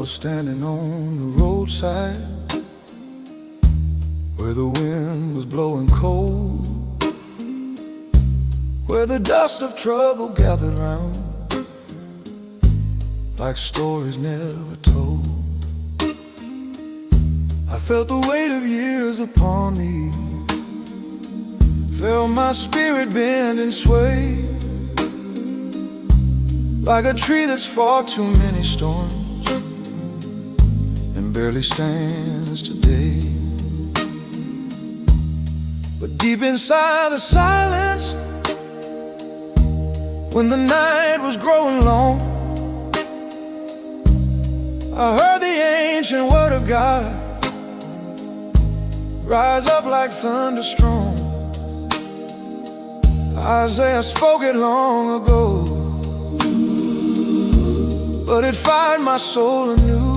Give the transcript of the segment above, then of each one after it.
was standing on the roadside, where the wind was blowing cold, where the dust of trouble gathered round, like stories never told. I felt the weight of years upon me, felt my spirit bend and sway, like a tree that's fought too many storms and barely stands today. But deep inside the silence, when the night was growing long, I heard the ancient word of God rise up like thunder strong. Isaiah spoke it long ago, but it fired my soul anew.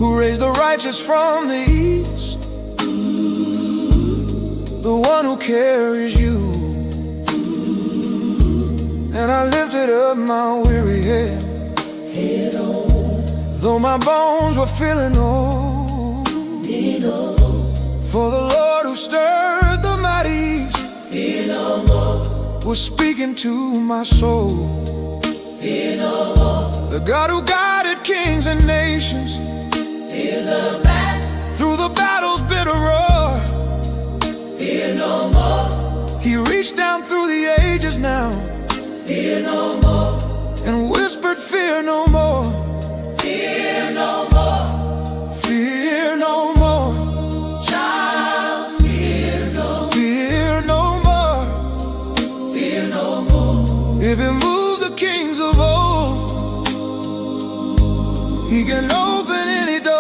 Who raised the righteous from the east, the one who carries you. And I lifted up my weary head, though my bones were feeling old. For the Lord who stirred the mighties was speaking to my soul. Fear no more. The God who guided kings and nations through the battle's bitter roar. Fear no more. He reached down through the ages now, Fear no more. and whispered, fear no more. Fear no more. Fear no more. Child, fear no. Fear no more. Fear no more. If he moved the kings of old, he can open any door.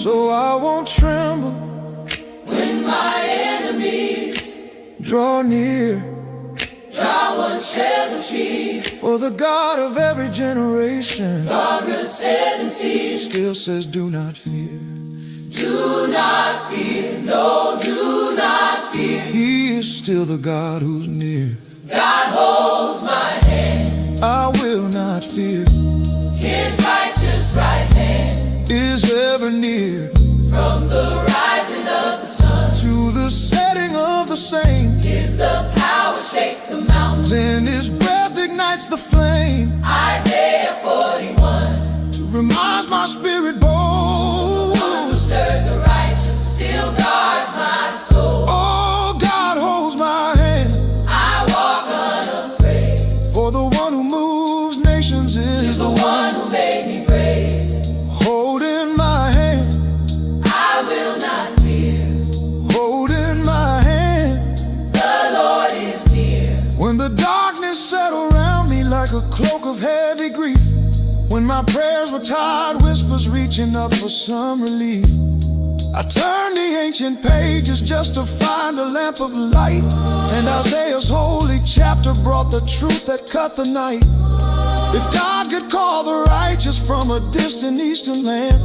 So I won't tremble When my enemies draw near, draw one tread of sheep, for the God of every generation God of 7 seas, still says, do not fear. do not fear, no, do not fear. He is still the God who's near. God holds my hand, I will not fear. His righteous right hand, Is ever near from the rising of the sun. to the setting of the same. Is the power shakes the mountains. Then his breath ignites the flame, Isaiah 41. reminds my spirit bold. One who stirred the righteous still guards my soul. Oh, God holds my hand, I walk unafraid. for the one who moves nations is The one who made me brave. holding my hand, I will not fear. holding my hand. The Lord is near. When the darkness settled around me like a cloak of heavy grief, when my prayers were tired whispers reaching up for some relief, I turned the ancient pages just to find a lamp of light, and Isaiah's holy chapter brought the truth that cut the night. If God could call the righteous from a distant eastern land,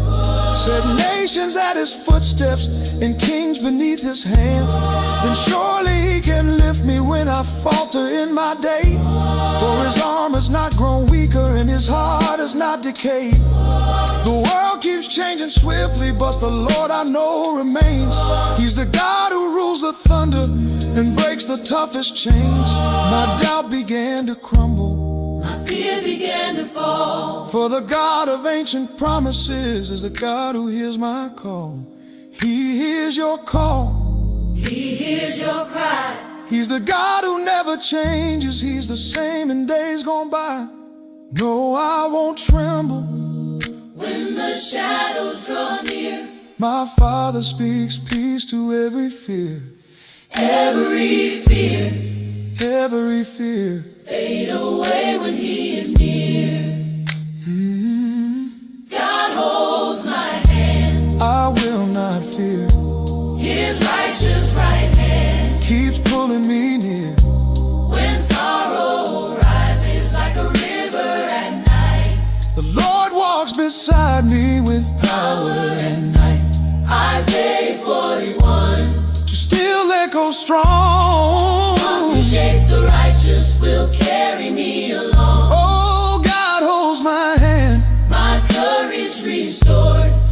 set nations at his footsteps and kings beneath his hand, then surely he can lift me when I falter in my day. For his arm has not grown weaker and his heart has not decayed. The world keeps changing swiftly, but the Lord I know remains. He's the God who rules the thunder and breaks the toughest chains. My doubt began to crumble, My fear began to fall. for the God of ancient promises is the God who hears my call. He hears your call. He hears your cry. He's the God who never changes. He's the same in days gone by. No, I won't tremble When the shadows draw near. My Father speaks peace to every fear. Every fear Every fear. fade away when he is near. God holds my hand. I will not fear. His righteous right hand. Keeps pulling me near. When sorrow rises like a river at night. The Lord walks beside me with power and might, Isaiah 41. to still echo strong. Shake the righteous will carry me along.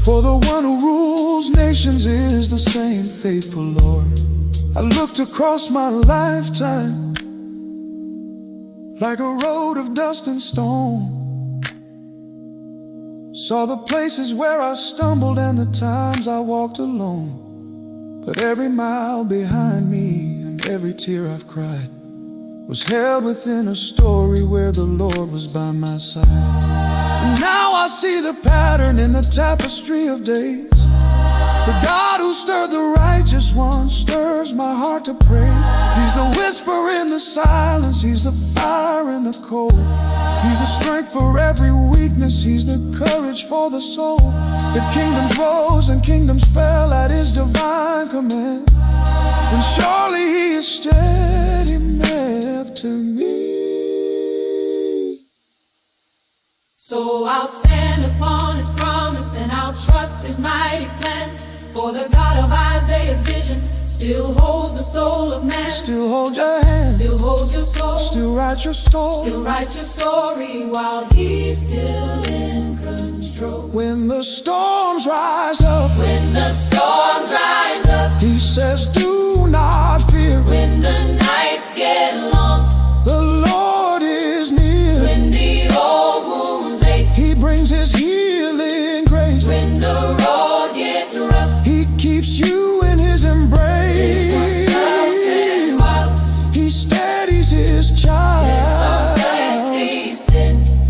For the one who rules nations is the same faithful Lord. I looked across my lifetime like a road of dust and stone, saw the places where I stumbled and the times I walked alone. But every mile behind me and every tear I've cried was held within a story where the Lord was by my side. And now I see the pattern in the tapestry of days. The God who stirred the righteous one stirs my heart to praise. He's the whisper in the silence, He's the fire in the cold. He's the strength for every weakness, He's the courage for the soul. If kingdoms rose and kingdoms fell at His divine command, then surely He is steady enough to me. So I'll stand upon His promise and I'll trust His mighty plan. For the God of Isaiah's vision still holds the soul of man. Still hold your hand, still holds your soul, still write your story, still write your story while He's still in control. When the storms rise up, when the storms rise up, He says do not fear. when the nights get long, The Lord is near. when the old wounds ache, He brings His healing grace. when the road gets rough, He keeps you in His embrace. He steadies His child.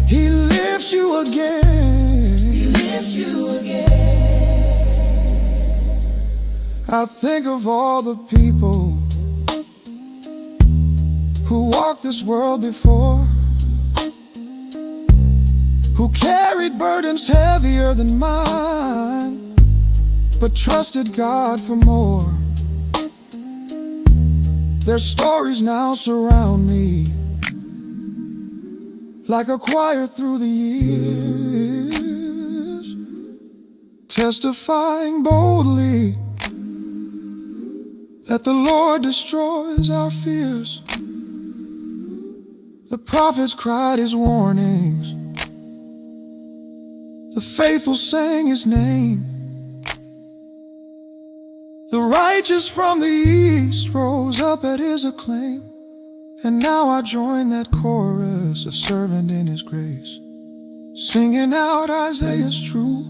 He lifts you again. He lifts you again. I think of all the people who walked this world before, who carried burdens heavier than mine, but trusted God for more. Their stories now surround me like a choir through the years, testifying boldly that the Lord destroys our fears. The prophets cried His warnings, the faithful sang His name. The righteous from the east rose up at His acclaim. And now I join that chorus, a servant in His grace, singing out Isaiah's truth.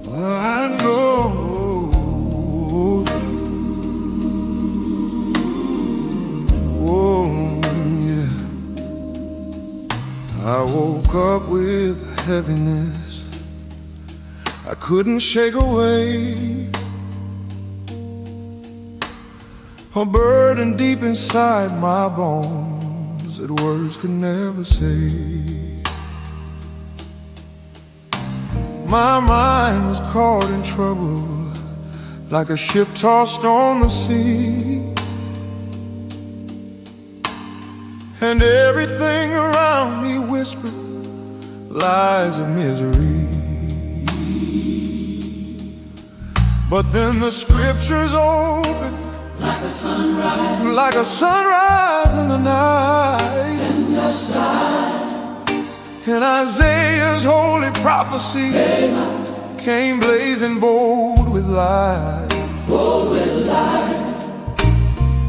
I know, oh yeah, I woke up with heaviness I couldn't shake away, a burden deep inside my bones that words could never say. My mind was caught in trouble like a ship tossed on the sea, and everything around me whispered lies of misery. But then the scriptures opened like a sunrise, like a sunrise in the night, in the sky. and Isaiah's holy prophecy came blazing bold with light. Bold with light.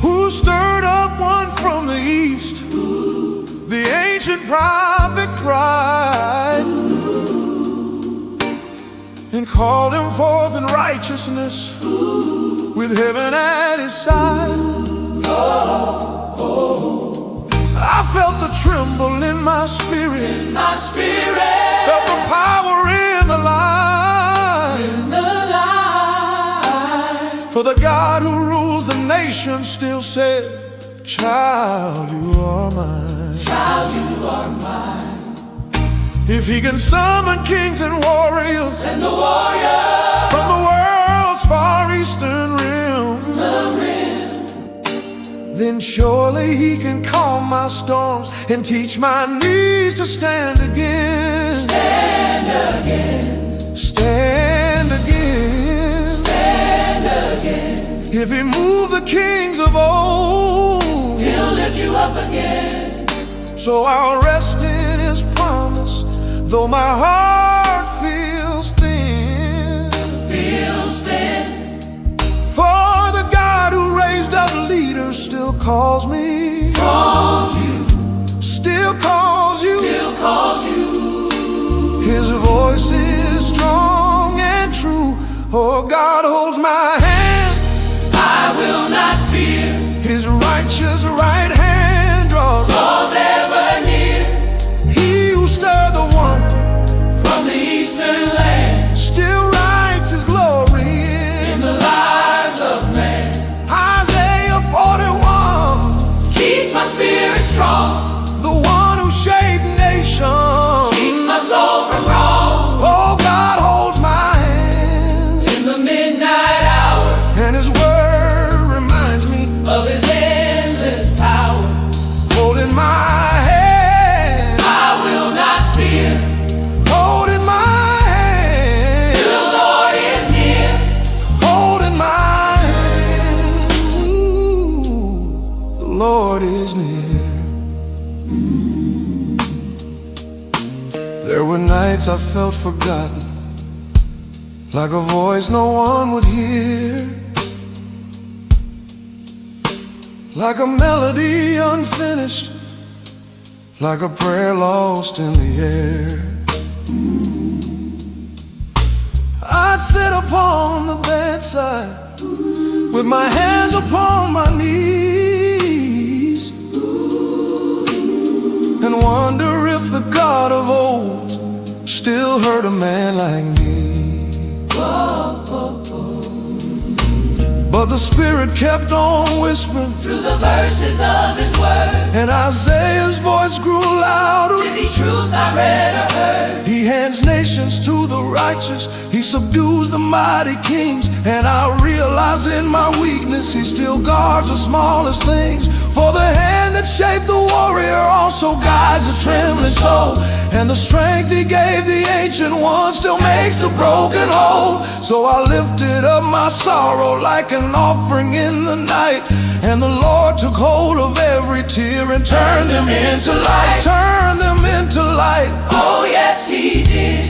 Who stirred up one from the east? The ancient prophet cried, and called him forth in righteousness with heaven at his side. I felt the tremble in my spirit, felt the power in the line. For the God who rules the nation still said, child, you are mine. Child, you are mine. If He can summon kings and warriors And the warrior from the world's far eastern rim, then surely He can calm my storms and teach my knees to stand again. stand again. Stand again. Stand again. If He moved the kings of old, So I'll rest in his promise, though my heart feels thin. For the God who raised up leaders still calls me. Still calls you. His voice is strong and true. Oh, God holds my hand. I will not fear. His righteous right hand draws ever near. He who stirred the one From the eastern land, still writes his glory in the lives of man, Isaiah 41. keeps my spirit strong, The one who shaped nations. keeps my soul from wrong. Oh, God holds my hand. In the midnight hour And his word reminds me, of his endless power, holding my hand. I will not fear. Holding my hand. The Lord is near. Holding my hand. Ooh, the Lord is near. There were nights I felt forgotten, like a voice no one would hear, like a melody unfinished, like a prayer lost in the air. I'd sit upon the bedside with my hands upon my knees and wonder if the God of old still hurt a man like me. But the Spirit kept on whispering Through the verses of his word, and Isaiah's voice grew louder. with each truth I read or heard. He hands nations to the righteous, he subdues the mighty kings, and I realize in my weakness he still guards the smallest things. For the hand that shaped the warrior also guides a trembling soul, and the strength he gave the ancient one still makes the broken whole. So I lifted up my sorrow like an offering in the night, and the Lord took hold of every tear and turned them into light. Turned them into light. Oh yes, he did.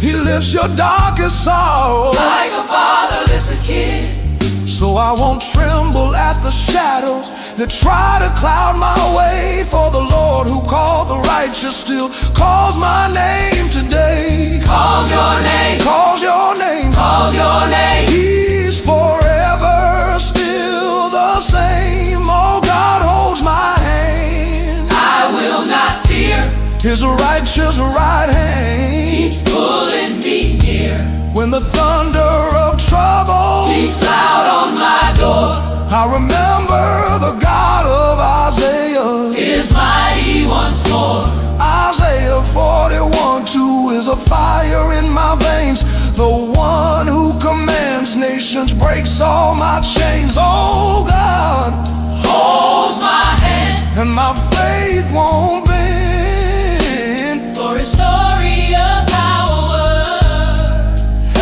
He lifts your darkest sorrow, Like a father lifts his kid. so I won't tremble at the shadows that try to cloud my way. For the Lord who called the righteous still calls my name today. Calls your name. Calls your name. Calls your name. He's forever still the same. Oh, God holds my hand. I will not fear. His righteous right hand. Keeps pulling me near. When the thunder of trouble Beats loud on my door. I remember the God of Isaiah. Is mighty once more. Isaiah 41:2 is a fire in my veins. The one who commands nations breaks all my chains. Oh, God Holds my hand. and my faith won't bend. For his story of power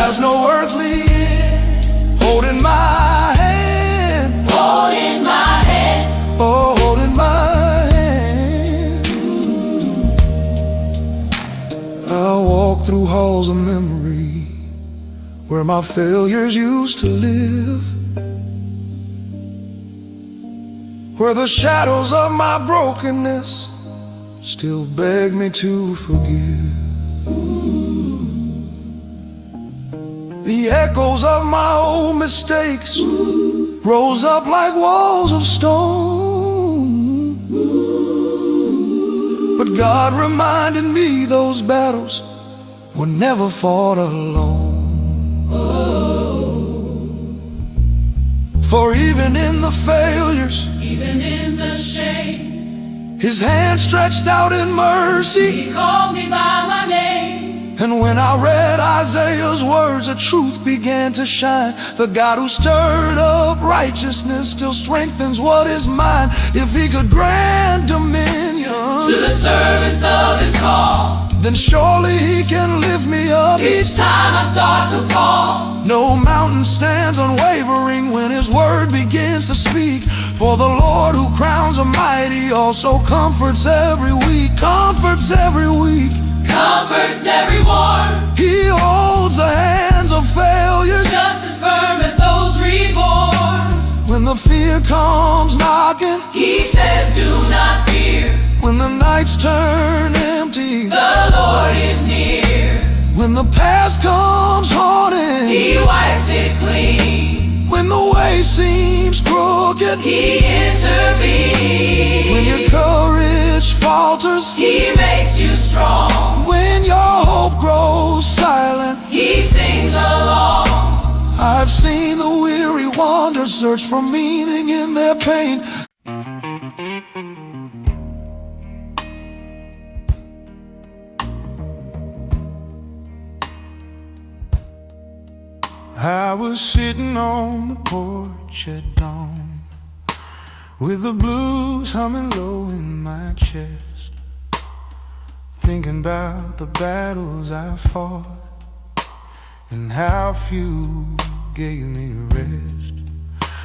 Has no earthly end. Holding my hand. holding my hand. Oh, holding my hand. I'll walk through halls of memory where my failures used to live, where the shadows of my brokenness still beg me to forgive. The echoes of my old mistakes rose up like walls of stone, but God reminded me those battles were never fought alone. For even in the failures, Even in the shame, his hand stretched out in mercy. he called me by my name. And when I read Isaiah's words, the truth began to shine. The God who stirred up righteousness still strengthens what is mine. If he could grant dominion To the servants of his call, then surely he can lift me up. each time I start to fall. No mountain stands unwavering when his word begins to speak. For the Lord who crowns a mighty also comforts every weak, comforts every weak, comforts everyone, He holds the hands of failures just as firm as those reborn. when the fear comes knocking. He says, do not fear, When the nights turn empty, the Lord is near. when the past comes haunting, He wipes it clean. when the way seems crooked, He intervenes. when your courage falters, He makes you strong. when your hope grows silent. He sings along. I've seen the weary wander, search for meaning in their pain. I was sitting on the porch at dawn, with the blues humming low in my chest, thinking about the battles I fought and how few gave me rest.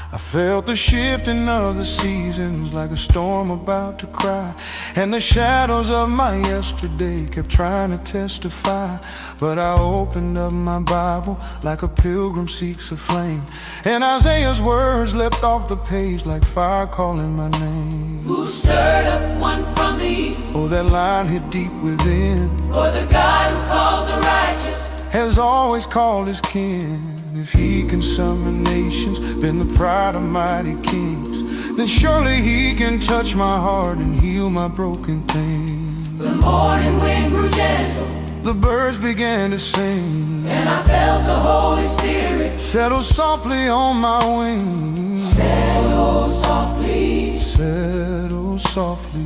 I felt the shifting of the seasons like a storm about to cry, and the shadows of my yesterday kept trying to testify. But I opened up my Bible like a pilgrim seeks a flame, and Isaiah's words leapt off the page like fire calling my name. Who stirred up one from the east? Oh, that line hit deep within. For the God who calls the righteous has always called his kin. If he can summon nations, been the pride of mighty kings, then surely he can touch my heart and heal my broken things. The morning wind grew gentle, the birds began to sing, and I felt the Holy Spirit settle softly on my wings. settle softly. Settle softly.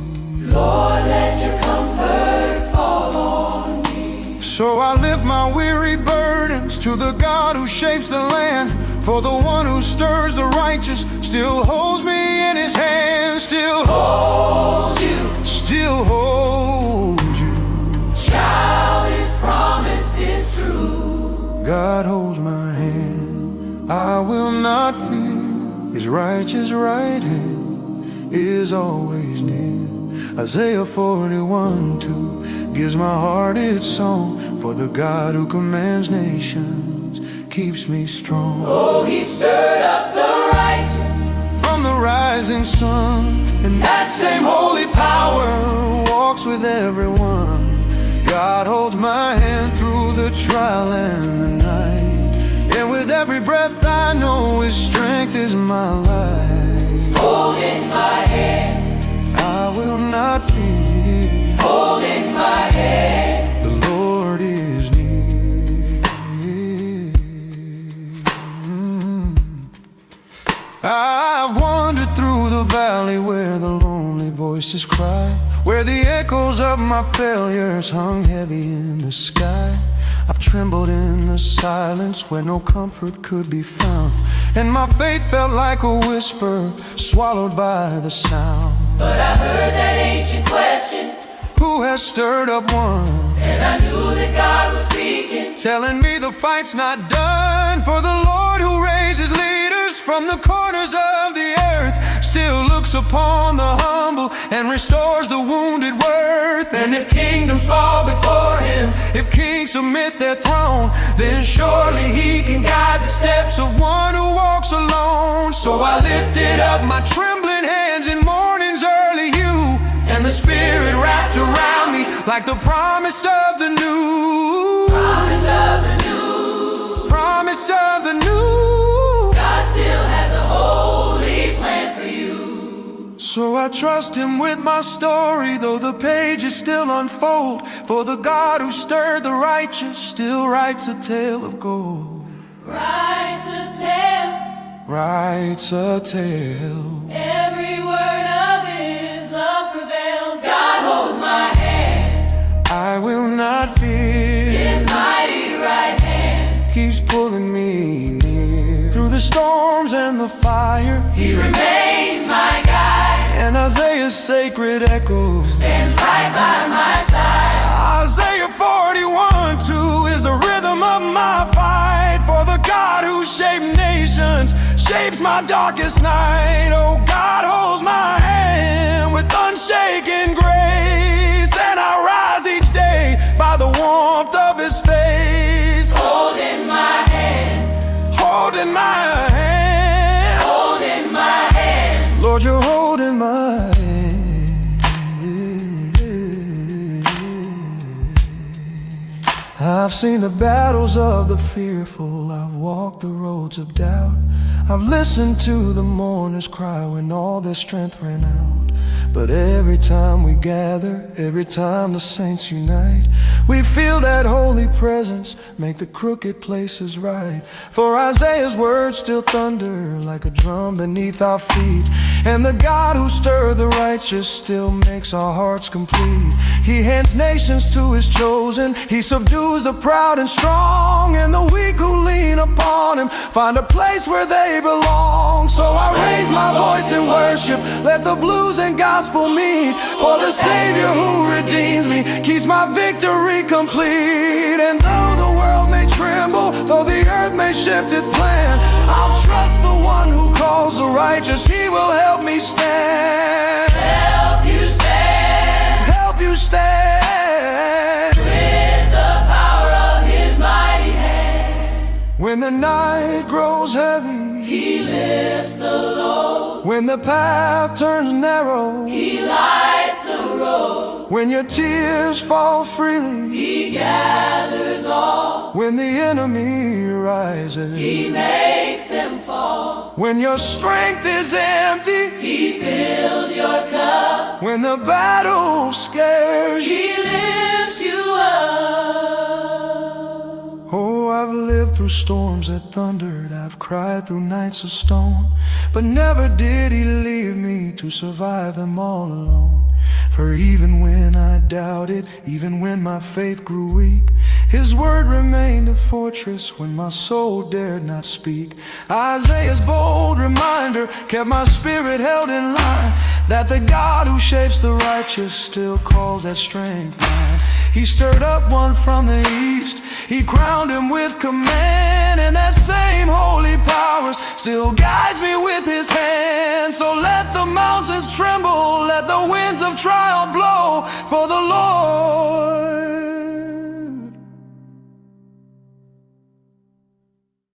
Lord, let your comfort fall on me. So I lift my weary burdens to the God who shapes the land. For the one who stirs the righteous still holds me in his hand. Still Holds you, still holds you. child, his promise is true. God holds my hand, I will not fear. His righteous right hand is always near. Isaiah 41:2 gives my heart its song. For the God who commands nations keeps me strong. Oh, he stirred up the righteous From the rising sun, and that same holy power walks with everyone. God holds my hand through the trial and the night, and with every breath I know his strength is my life. holding my hand, I will not fear, holding my hand. the Lord is near. I've wandered through the valley where the lonely voices cry, where the echoes of my failures hung heavy in the sky. I've trembled in the silence where no comfort could be found, and my faith felt like a whisper swallowed by the sound. But I heard that ancient question, Who has stirred up one, and I knew that God was speaking. telling me the fight's not done. For the Lord who raises leaders from the corners of the earth still looks upon the humble and restores the wounded worth. And if kingdoms fall before him, if kings submit their throne, then surely he can guide the steps of one who walks alone. So I lifted up my trembling hands in morning's early hue, and the Spirit wrapped around me like the promise of the new. Promise of the new. Promise of the new. God still has a holy plan for you. So I trust him with my story, though the pages still unfold. For the God who stirred the righteous still writes a tale of gold. Writes a tale, Writes a tale. every word of his love prevails. God holds my hand, I will not fear. his mighty right hand. Keeps pulling me near. Through the storms and the fire, He remains my guide, and Isaiah's sacred echoes stands right by my side. Isaiah 41:2 is the rhythm of my fight. For the God who shaped nations shapes my darkest night. Oh, God you're holding my hand. I've seen the battles of the fearful, I've walked the roads of doubt. I've listened to the mourners cry when all their strength ran out. But every time we gather, every time the saints unite, we feel that holy presence make the crooked places right. For Isaiah's words still thunder like a drum beneath our feet, and the God who stirred the righteous still makes our hearts complete. He hands nations to his chosen, he subdues the proud and strong, and the weak who lean upon him find a place where they belong. So I raise my voice in worship, let the blues and gospel meet, for the Savior who redeems me keeps my victory complete. And though the world may tremble, though the earth may shift its plan, I'll trust the one who calls the righteous, he will help me stand. Help you stand. Help you stand. With the power of his mighty hand. When the night grows heavy, He lifts the load. when the path turns narrow, He lights the road. when your tears fall freely, He gathers all. when the enemy rises, He makes them fall. when your strength is empty, He fills your cup. when the battle scares you. He lifts you up. Oh, I've lived through storms that thundered, I've cried through nights of stone, but never did he leave me to survive them all alone. For even when I doubted, even when my faith grew weak, his word remained a fortress when my soul dared not speak. Isaiah's bold reminder kept my spirit held in line, that the God who shapes the righteous still calls that strength mine. He stirred up one from the east, he crowned him with command, and that same holy power still guides me with his hand. So let the mountains tremble, let the winds of trial blow, for the Lord